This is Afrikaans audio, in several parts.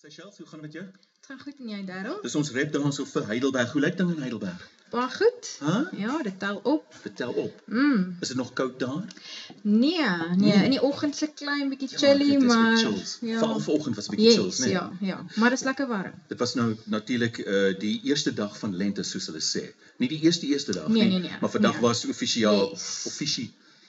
Seychelles, hoe gaan het met jou? Het gaan goed en jy, Darryl? Dis ons rap dan so vir Heidelberg. Hoe lyk ding in Heidelberg? Baie goed. Huh? Ja, dit tel op. Vertel op. Is dit nog koud daar? Nee, in die oggend se klein bietjie chilly, dit is maar chills. ja. Veral vanoggend was 'n bietjie chills, né? Ja, maar dit is lekker warm. Dit was nou natuurlik die eerste dag van lente soos hulle sê. Nie die eerste dag Nee. maar vandag was offisieel Yes.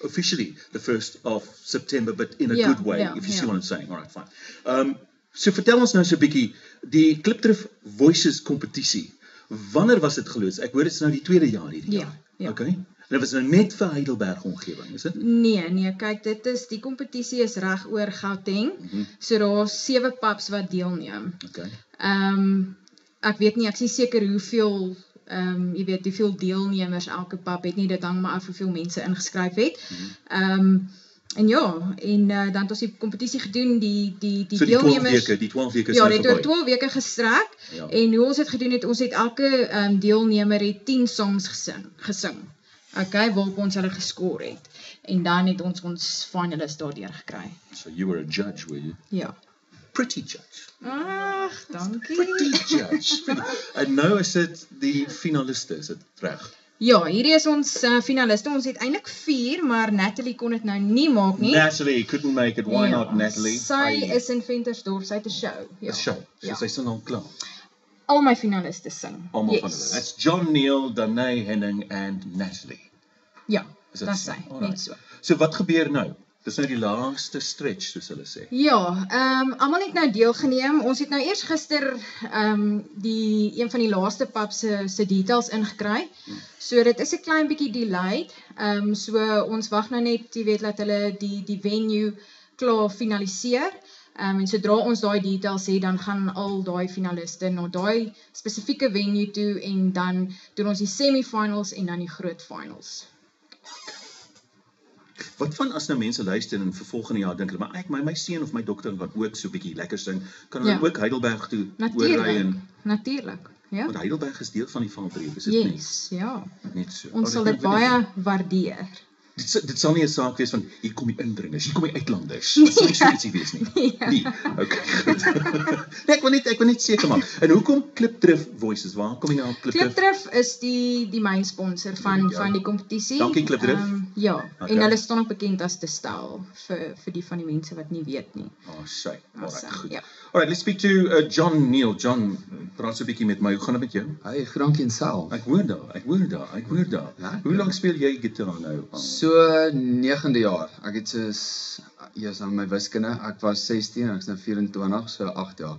officially the 1st of September, but in a Ja, good way, ja, if you see ja. what I'm saying. All right, fine. So vertel ons nou so 'n bietjie die Klipdrif Voices kompetisie. Wanneer was dit geloods? Ek hoor dit is nou die tweede jaar hierdie jaar. Ja. Okay. En dit was nou net vir Heidelberg omgewing, is dit? Nee, kyk, die kompetisie is reg oor Gauteng. So daar's 7 pubs wat deelneem. Okay. Ek weet nie, ek sien seker hoeveel jy weet hoeveel deelnemers elke pub het nie, dit hang maar af hoeveel mense ingeskryf het. En dan het ons die kompetisie gedoen, die So deelnemers. die 12 weke Ja, is dit nou het oor 12 weke gestrek. Ja. En hoe ons dit gedoen het, ons het elke deelnemer het 10 songs gesing. Okay, waarop ons hulle geskor het. En dan het ons finalist daardeur gekry. So you were a judge, were you? Ja. Pretty judge. Ag, dankie. Pretty judge. En nou is dit die finaliste, is dit reg? Ja, hierdie is ons finaliste. Ons het eintlik 4, maar Natalie kon dit nou nie maak nie. Natalie couldn't make it. Why not, Natalie? Sy is in Ventersdorp, sy het 'n show. Ja. 'n show. So sy sing al klaar. Al my finaliste sing. Almal van hulle. That's John Neal, Danae Henning and Natalie. Ja, Is dit dis so? sy, Alright. net so. So wat gebeur nou? Dis nou die laaste stretch, soos hulle sê. Ja, almal het nou deelgeneem. Ons het nou eers gister een van die laaste pub se details ingekry. So dit is 'n klein bietjie delayed. So ons wag nou net, jy weet, dat hulle die venue klaar finaliseer. En sodra ons daai details het, dan gaan al daai finaliste na daai spesifieke venue toe en dan doen ons die semi-finals en dan die groot finals. Wat van as nou mense luister en vir volgende jaar dink hulle, maar my seun of my dogter wat ook so 'n bietjie lekker sing, kan hulle ook Heidelberg toe oorry en Natuurlik. Ja. want Heidelberg is deel van die Valbreek, is dit nie? Yes, ja. Net so. Ons sal dit baie waardeer. Dit sal nie 'n saak wees van hier kom die indringers, hier kom die uitlanders. Dit sal nie so ietsie wees nie. Nee. Okay, goed. Nee, ek wil net seker maak. En hoekom Klipdrif Voices? Waar kom jy nou op Klipdrif? Klipdrif is die main sponsor van die kompetisie. Dankie, Klipdrif. Ja, Okay. en hulle staan ook bekend as te stel vir die van die mense wat nie weet nie. Oh, shame. Alright, goed. Ja. Alright, let's speak to John Neal. John, praat so 'n bietjie met my. Hoe gaan dit met jou? Hey, dankie en self. Ek hoor daar. Lekker. Hoe lank speel jy gitaar nou? So 9de jaar. Ek het soos eers aan my wiskunde. Ek was 16 en ek's nou 24, so 8 jaar.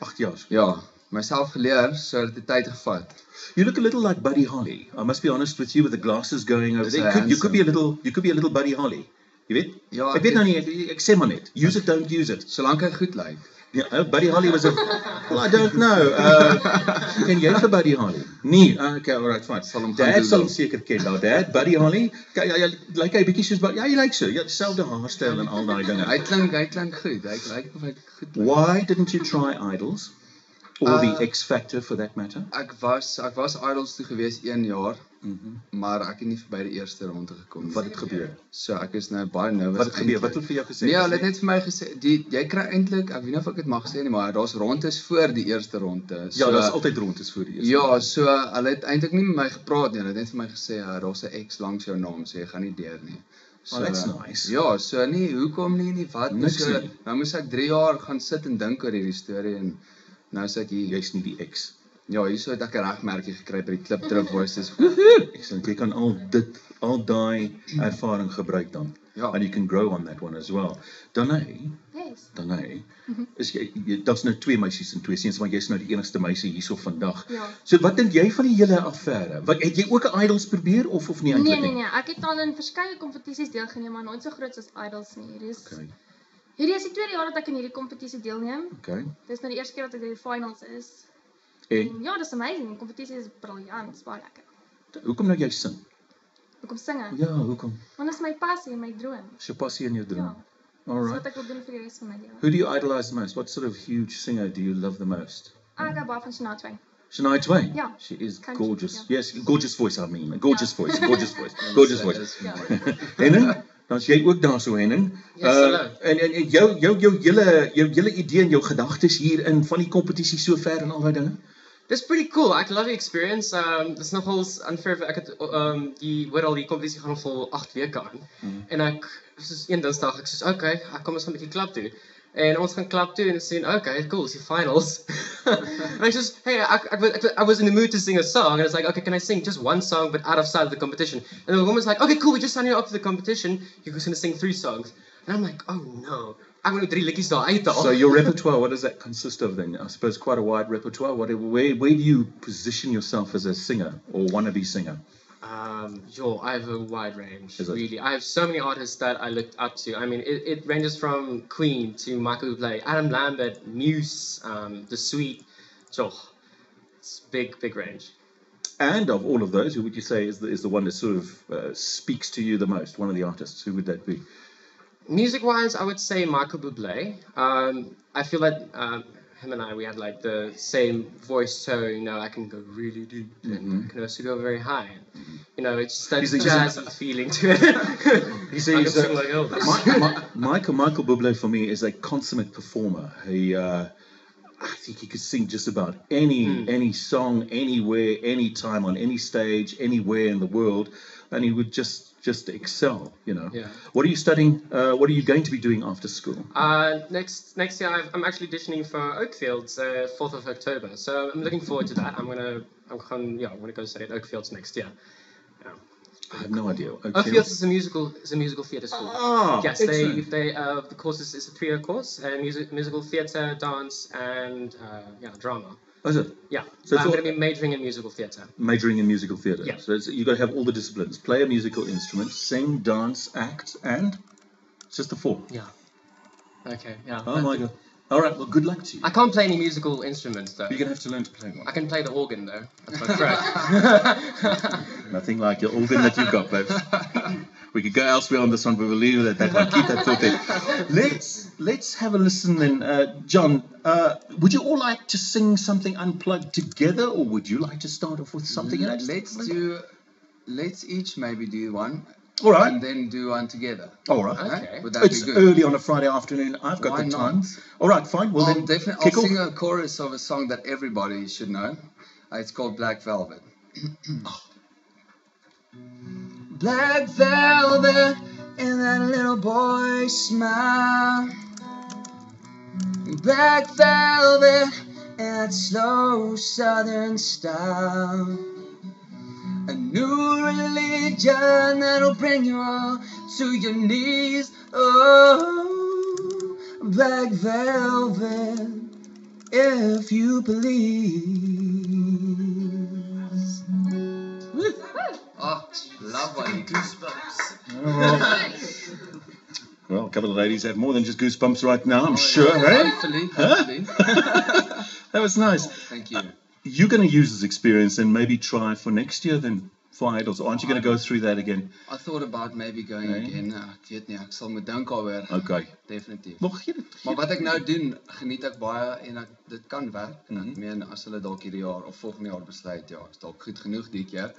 8 jaar. Ja, myself geleer, so dit het tyd gevat. You look a little like Buddy Holly. I must be honest with you, with the glasses going over Dis there. You could be a handsome. little Buddy Holly. Jy weet? Ja, ek weet nou nie, ek sê maar net. Use it, don't use it. Solank hy goed lyk. Ja, Buddy Holly was a... Well, I don't know. Ken jy vir Buddy Holly? Nee, okay, alright, fine. Sal hom gaan Dad doen sal dan. hom seker ken. Nou, Dad, Buddy Holly, kyk, lyk hy bietjie soos Buddy... Ja, jy lyk so. Ja, dieselfde haarstyl en al daai dinge. Hy klink goed. Hy lyk of hy goed lyk. Why didn't you try Idols? Or the X Factor for that matter? Ek was Idols toe gewees 1 jaar, maar ek het nie by die eerste ronde gekom nie. Wat het gebeur? So ek is nou baie nervous. Wat het gebeur? eintlik. Wat het vir jou gesê? Nee, hulle het net vir my gesê, jy kry eintlik, ek weet nie of ek dit mag sê nie, maar daar's rondes voor die eerste ronde. Ja, daar's altyd rondes voor die eerste. Ja, so hulle het eintlik nie met my gepraat nie. Hulle het net vir my gesê, daar's 'n X langs jou naam, so jy gaan nie deur nie. So, Oh, that's nice. Ja, so nee, hoekom nie wat nie. Niks So, nie. nou moes ek 3 jaar gaan sit en dink oor hierdie storie en nou sê ek hier, Jy's nie die X. ja, hierso het ek 'n regmerkie gekry by die Klipdrif Voices. Excellent. Jy kan al daai ervaring gebruik dan. Ja. And you can grow on that one as well. Danae, is jy daar's nou 2 meisies en 2 seuns, maar jy's nou die enigste meisie hierso vandag. Ja. So wat dink jy van die hele affære? Wat het jy ook 'n Idols probeer of nie eintlik nie? Nee, ek het al in verskeie kompetisies deelgeneem, maar nooit so groot soos Idols nie. Okay. Hierdie is die tweede jaar dat ek in hierdie kompetisie deelneem. Okay. Dis nou die eerste keer dat ek in die finals is. En Ja, dis amazing. Die kompetisie is briljant, is baie lekker. hoekom nou jy sing? Hoekom sing ek? Ja, hoekom? Want dit is my passie en my droom. Is jou passie in jou droom? Ja. All Dis right. wat ek wil doen vir die res van my lewe. Who do you idolize the most? What sort of huge singer do you love the most? Ek hou baie van Shania Twain. Shania Twain? Ja. She is Country, gorgeous. ja. Yes, gorgeous voice I mean. Gorgeous voice. Gorgeous voice. Gorgeous voice. Ja. Henning? Dan is jy ook daar so Henning. Yes, hallo. En jou hele idee en jou gedagtes hier in van die kompetisie so ver en al daai dinge. Dis pretty cool. Ek love die experience. Dis nogals unfair. Ek het die kompetisie gaan vir 8 weke aan. En ek soos een Dinsdag ek soos okay, ek kom ons gaan 'n bietjie klub toe. En ons gaan klub toe en sien okay, cool, it's the finals. And I just hey, I was in the mood to sing a song and it's like okay, can I sing just one song but outside of the competition? And the woman's like, okay, cool, we just signed you up for the competition. You're just going to sing 3 songs. And I'm like, oh no. I'm going to 3 liedjies daar uithaal. So your repertoire, what does that consist of then? I suppose quite a wide repertoire. Where do you position yourself as a singer or wannabe singer? I have a wide range, Is it? really. I have so many artists that I looked up to. I mean, it ranges from Queen to Michael Bublé, Adam Lambert, Muse, The Sweet. It's big range. And of all of those, who would you say is the one that sort of speaks to you the most? One of the artists, who would that be? Music-wise, I would say Michael Bublé. I feel that him and we had like the same voice tone. I can go really deep and I can also go very high. It's just that jazzy feeling to it. I can sing like Elvis. Michael Bublé for me is a consummate performer. I think he could sing just about any song, anywhere, anytime, on any stage, anywhere in the world, and he would just excel, Yeah. What are you studying? What are you going to be doing after school? Next year I'm actually auditioning for Oakfields, 4th of October. So I'm looking forward to that. I'm gonna go study at Oakfields next year. Yeah. I have no idea. Oakfields is a musical theatre school. Yes, excellent. the course is a 3-year course, musical theatre, dance, and drama. Oh, is it? Yeah, So I'm going to be majoring in musical theatre. Majoring in musical theatre. Yeah. So you've got to have all the disciplines: play a musical instrument, sing, dance, act, and it's just the 4. Yeah. Okay. Yeah. Oh my God! All right. Well, good luck to you. I can't play any musical instruments though. You're gonna have to learn to play one. I can play the organ though. That's my crack. Nothing like your organ that you've got, babes. We could go elsewhere on this one, but we'll leave it at that one. Keep that thought there. Let's have a listen then. John, would you all like to sing something unplugged together, or would you like to start off with something else? Let's each maybe do one. All right. And then do one together. All right. Okay. Would that It's be good? early on a Friday afternoon. I've got Why the time. not? All right, fine. Well, then I'll sing a chorus of a song that everybody should know. It's called Black Velvet. Black velvet and that little boy's smile. Black velvet and that slow southern style. A new religion that'll bring you all to your knees. Oh, black velvet, if you please. Oh, love one. Goosebumps. Well, a couple of ladies have more than just goosebumps right now, I'm sure, eh? Hopefully. That was nice. Thank you. You're going to use this experience and maybe try for next year then for Idols. Aren't you going to go through that again? I thought about maybe going again. Ek weet nie, ek sal moet dink daaroor. Okay. Definitief. Nog geen. Maar wat ek nou doen, geniet ek baie en dit kan werk. Ek meen as hulle dalk hierdie jaar of volgende jaar besluit, ja, is dalk goed genoeg die keer.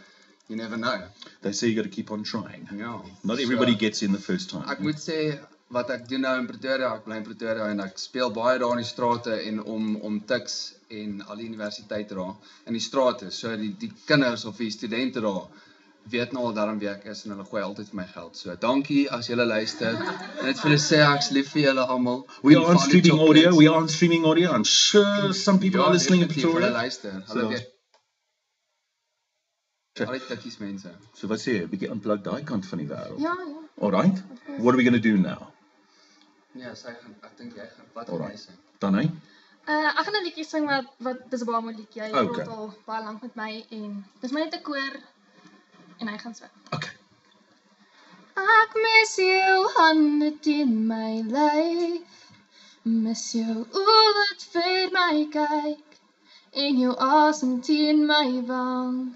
You never know. They say you got to keep on trying. Ja. Not everybody gets in the first time. Ek moet sê wat ek doen nou in Pretoria, ek bly in Pretoria en ek speel baie daar in die strate en om Tuks en al die universiteite daar in die strate. So die kinders of die studente daar weet nou al daarom wie ek is en hulle gooi altyd vir my geld. So dankie as julle luister. En net vir julle sê ek's lief vir julle almal. We are on streaming audio. I'm sure some people are listening in Pretoria. Hulle luister. Hulle weet. Al die tikkies mense. So wat sê jy? 'n Bietjie unplug daai kant van die wêreld. Ja. All right. What are we going to do now? Nee, ek dink jy gaan wat Alright. jy sê. Dan hy? Ek gaan 'n liedjie sing wat dis 'n baie mooi liedjie. Hy Okay. het al baie lank met my en dis maar net 'n koor en hy gaan so. Okay. Ek mis jou hande teen my lyf. Mis jou oë wat vir my kyk en jou asem teen my wang.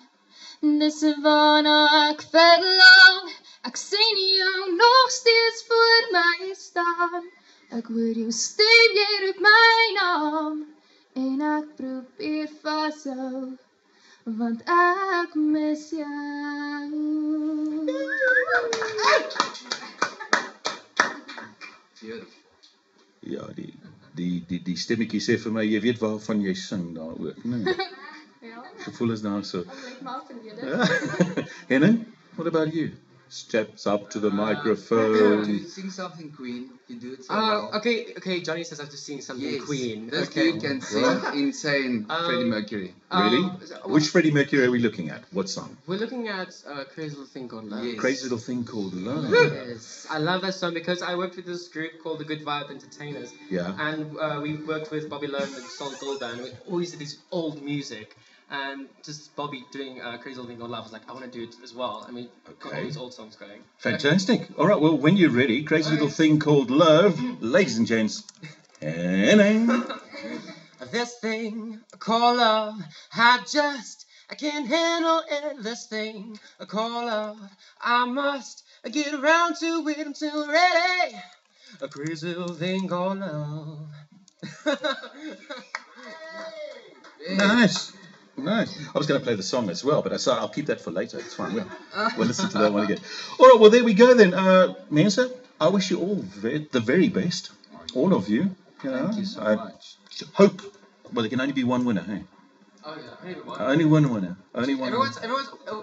Dis waarna ek verlang. Ek sien jou nog steeds voor my staan. Ek hoor jou stem, jy roep my naam en ek probeer vashou want ek mis jou. beautiful. Ja, die stemmetjie sê vir my jy weet waarvan jy sing daar ook, né? Ja, Gevoel is daar so. ek maar verlede. Henning, what about you? Steps up to the Do microphone. you sing something, Queen? You do it so well. Okay, Johnny says I have to sing something Yes, Queen. this Okay. dude can sing insane Freddie Mercury. Really? So- Which Freddie Mercury are we looking at? What song? We're looking at Crazy Little Thing Called Love. Yes. Crazy Little Thing Called Love. Yes, I love that song because I worked with this group called the Good Vibe Entertainers. Yeah. And we worked with Bobby Lone and Solid Gold Band. We always did this old music. And just Bobby doing Crazy Little Thing Called Love, I was like, I want to do it as well. I mean, got all Okay. these old songs going. Fantastic. All right, well, when you're ready, Crazy Little Thing Called Love, ladies and gents, Henning. This thing called love, I can't handle it. This thing called love, I must get around to it. I'm still ready. A crazy little thing called love. Nice. Nice. I was going to play the song as well, but I said I'll keep that for later. It's fine. We'll listen to that one again. All right, well, there we go then. Mensa, I wish you all the very best. All of you. Thank you so I much. hope, well, there can only be one winner, hey? Oh yeah, everyone. Only one winner. Only one winner.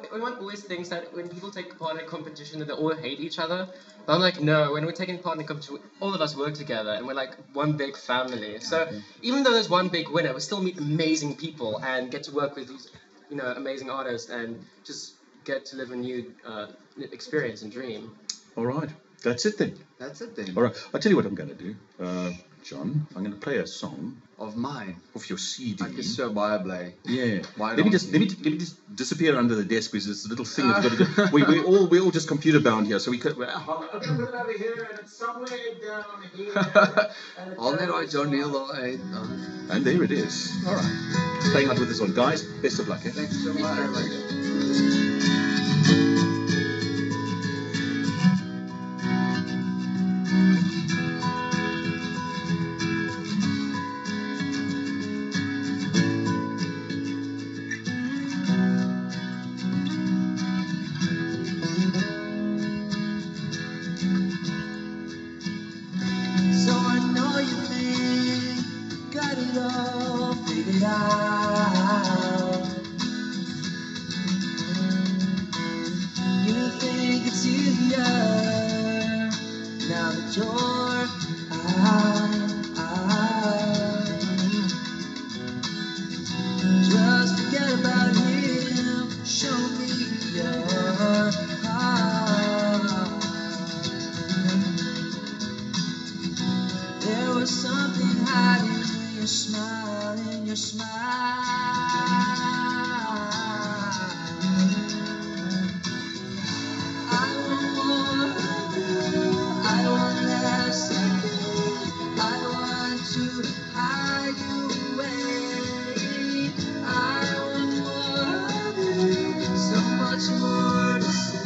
Everyone always thinks that when people take part in a competition that they all hate each other. But I'm like, no, when we're taking part in a competition, all of us work together and we're like one big family. So even though there's one big winner, we still meet amazing people and get to work with these, amazing artists and just get to live a new experience and dream. All right. That's it then. That's it then. All right. I'll tell you what I'm going to do. John, I'm going to play a song Of mine. off your CD. Ek is so baie bly. Yeah. Why Let me don't you? just disappear under the desk because it's a little thing that we've got to do. We're all just computer bound here, so we could. I'm going to put it over here, and it's somewhere down here. Al net daai John Neal daar uit. And there it is. All right. Playing out with this one, guys. Best of luck. Eh? Thank you so much. So I know you think you got it all figured out. You think it's easier now that you're out. Just forget about him. Show me your heart. There was something hiding in your smile, in your smile. I want more of you, I want less of you. I want to hide you away. I want more of you, so much more to say.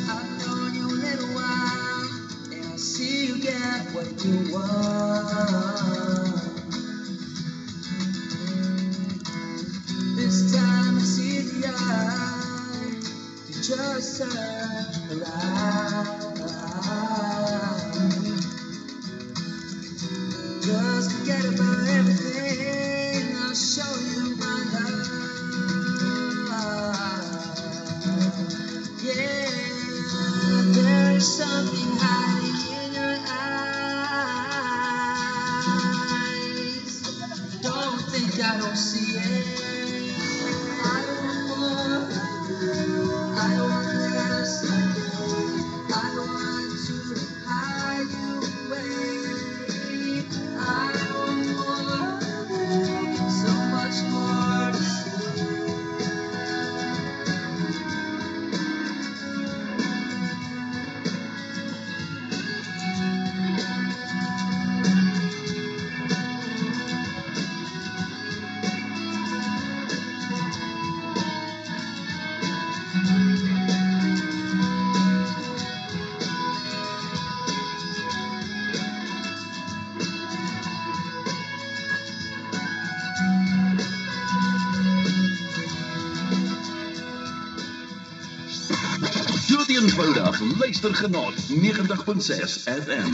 I've known you a little while, and I see you get what you want. This time it's easier to just turn around. Just forget about everything. I'll show you my love. Yeah, there's something hiding in your eyes. Don't think I don't see it. I want more of you. I want less of you. I want to hide you away. I want more of you. So much more to say. Dood eenvoudig, luister genot 90.6 FM.